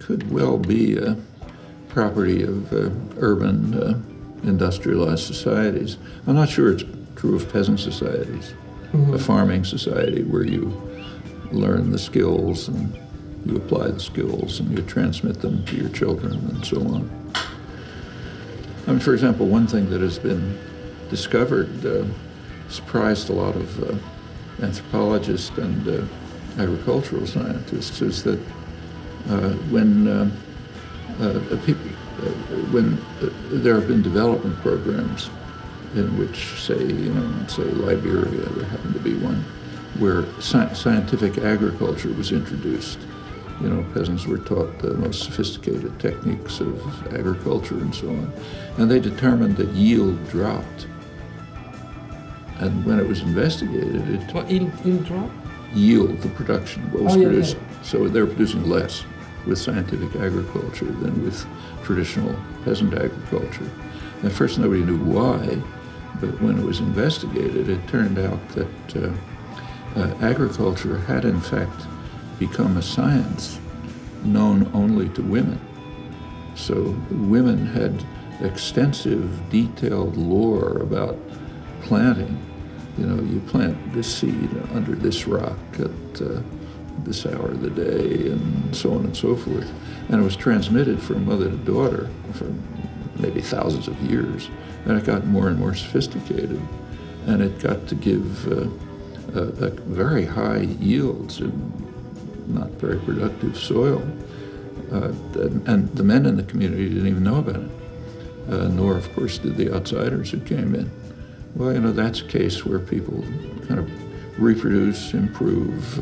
could well be a property of urban industrialized societies. I'm not sure it's true of peasant societies, a farming society where you learn the skills and you apply the skills and you transmit them to your children and so on. I mean, for example, one thing that has been discovered surprised a lot of anthropologists and agricultural scientists is that when there have been development programs in which, say Liberia, there happened to be one, where scientific agriculture was introduced. Peasants were taught the most sophisticated techniques of agriculture and so on. And they determined that yield dropped. And when it was investigated, yield dropped? Yield, the production, what was produced. Yeah. So they were producing less with scientific agriculture than with traditional peasant agriculture. At first nobody knew why, but when it was investigated, it turned out that agriculture had in fact become a science known only to women. So women had extensive, detailed lore about planting. You plant this seed under this rock at this hour of the day, and so on and so forth. And it was transmitted from mother to daughter for maybe thousands of years. And it got more and more sophisticated. And it got to give very high yields in not very productive soil. And the men in the community didn't even know about it, nor, of course, did the outsiders who came in. Well, that's a case where people kind of reproduce, improve.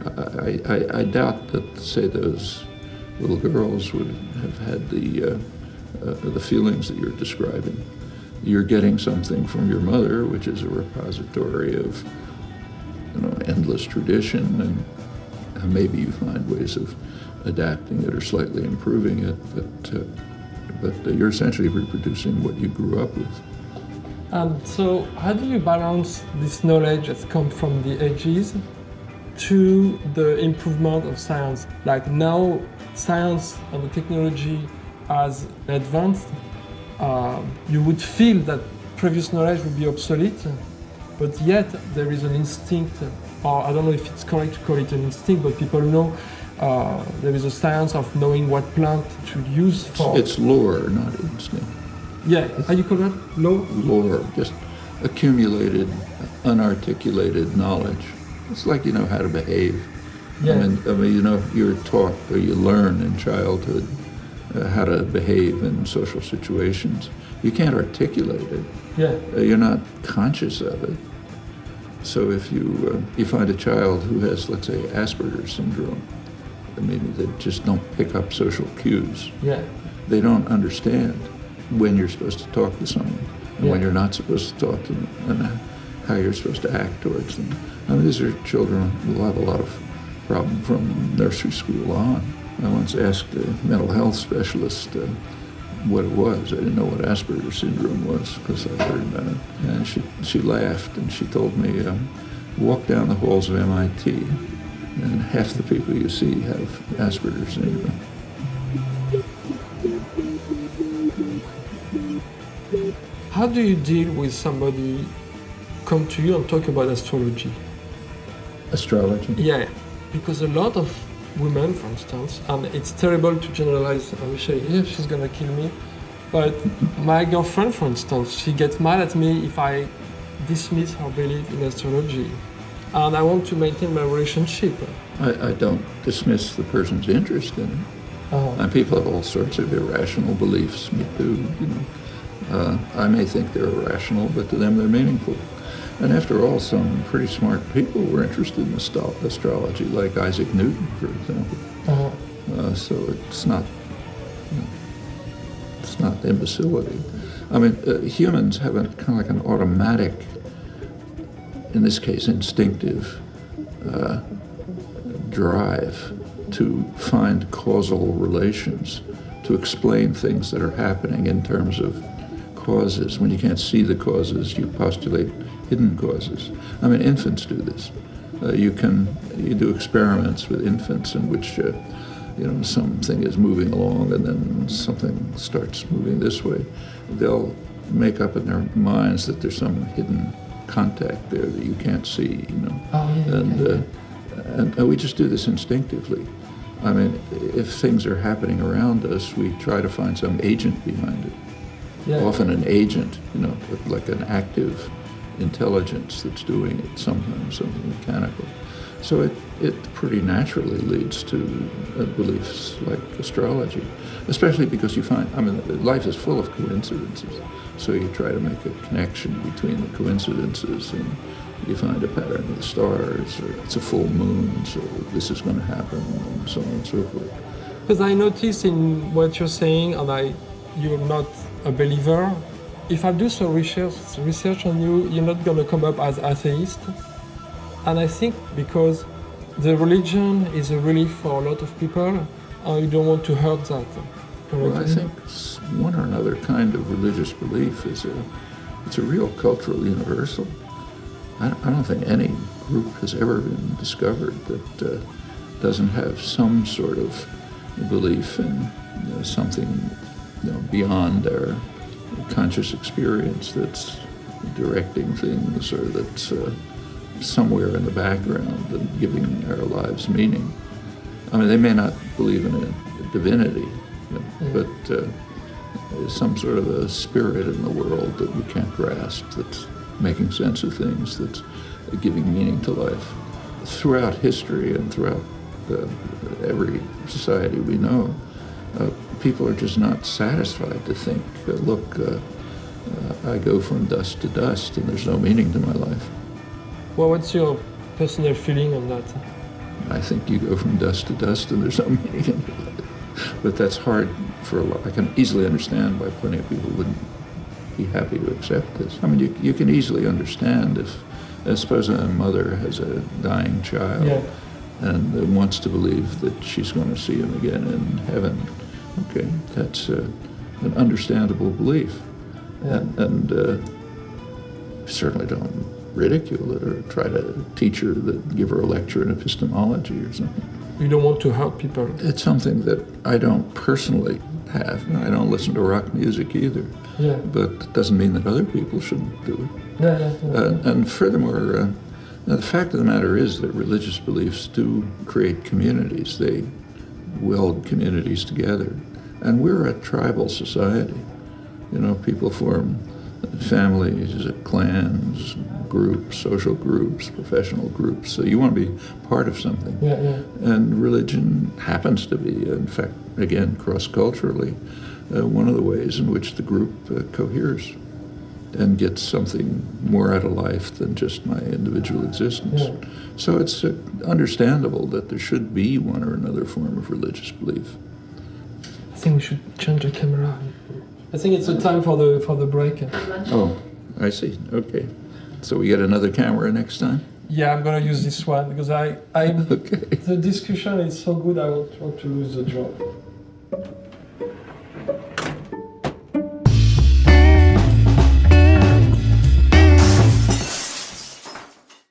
I doubt that, say, those little girls would have had the feelings that you're describing. You're getting something from your mother, which is a repository of, endless tradition, and maybe you find ways of adapting it or slightly improving it, but you're essentially reproducing what you grew up with. So how do you balance this knowledge that's come from the ages to the improvement of science? Like now, science and the technology has advanced. You would feel that previous knowledge would be obsolete, but yet there is an instinct, or I don't know if it's correct to call it an instinct, but people know there is a science of knowing what plant to use for. It's lore, not instinct. Yeah, how you call that? Lore, just accumulated, unarticulated knowledge. It's like you know how to behave. Yeah. I mean, you're taught or you learn in childhood how to behave in social situations. You can't articulate it. Yeah. You're not conscious of it. So if you find a child who has, let's say, Asperger's syndrome, they just don't pick up social cues. Yeah. They don't understand when you're supposed to talk to someone and when you're not supposed to talk to them and how you're supposed to act towards them. These are children who will have a lot of problem from nursery school on. I once asked a mental health specialist what it was. I didn't know what Asperger's syndrome was because I'd heard about it. And she laughed and she told me, walk down the halls of MIT and half the people you see have Asperger's syndrome. How do you deal with somebody come to you and talk about astrology? Astrology? Yeah, because a lot of women, for instance, and it's terrible to generalize, Michel here, she's gonna kill me, but my girlfriend, for instance, she gets mad at me if I dismiss her belief in astrology, and I want to maintain my relationship. I don't dismiss the person's interest in it. And people have all sorts of irrational beliefs, me too, I may think they're irrational, but to them they're meaningful. And after all, some pretty smart people were interested in astrology, like Isaac Newton, for example. So it's not imbecility. Humans have a kind of like an automatic, in this case, instinctive drive to find causal relations, to explain things that are happening in terms of causes. When you can't see the causes, you postulate hidden causes. Infants do this. You do experiments with infants in which something is moving along and then something starts moving this way, they'll make up in their minds that there's some hidden contact there that you can't see, Oh, yeah, and we just do this instinctively. I mean, if things are happening around us, we try to find some agent behind it. Yeah. Often an agent, like an active intelligence that's doing it, sometimes something mechanical. So it pretty naturally leads to beliefs like astrology, especially because you find, life is full of coincidences. So you try to make a connection between the coincidences, and you find a pattern of the stars, or it's a full moon, so this is going to happen, and so on and so forth. Because I notice in what you're saying, and you're not a believer. If I do some research on you, you're not going to come up as atheist. And I think because the religion is a relief for a lot of people, and you don't want to hurt that. Well, I think one or another kind of religious belief it's a real cultural universal. I don't think any group has ever been discovered that doesn't have some sort of belief in something beyond their conscious experience that's directing things, or that's somewhere in the background and giving our lives meaning. They may not believe in a divinity, but there's some sort of a spirit in the world that we can't grasp that's making sense of things, that's giving meaning to life. Throughout history and throughout every society we know, people are just not satisfied to think, look, I go from dust to dust and there's no meaning to my life. Well, what's your personal feeling on that? I think you go from dust to dust and there's no meaning in your life. But that's hard for a lot. I can easily understand why plenty of people wouldn't be happy to accept this. You can easily understand if, suppose a mother has a dying child and wants to believe that she's going to see him again in heaven. Okay, that's an understandable belief. Yeah. And certainly don't ridicule it or try to teach her, give her a lecture in epistemology or something. You don't want to hurt people. It's something that I don't personally have. I don't listen to rock music either. Yeah. But it doesn't mean that other people shouldn't do it. Yeah. And furthermore, the fact of the matter is that religious beliefs do create communities. They weld communities together. And we're a tribal society. People form families, clans, groups, social groups, professional groups. So you want to be part of something. Yeah. And religion happens to be, in fact, again, cross-culturally, one of the ways in which the group coheres and gets something more out of life than just my individual existence. Yeah. So it's understandable that there should be one or another form of religious belief. I think we should change the camera. I think it's the time for the break. Oh, I see. Okay. So we get another camera next time? Yeah, I'm gonna use this one because I Okay. the discussion is so good. I won't want to lose the job.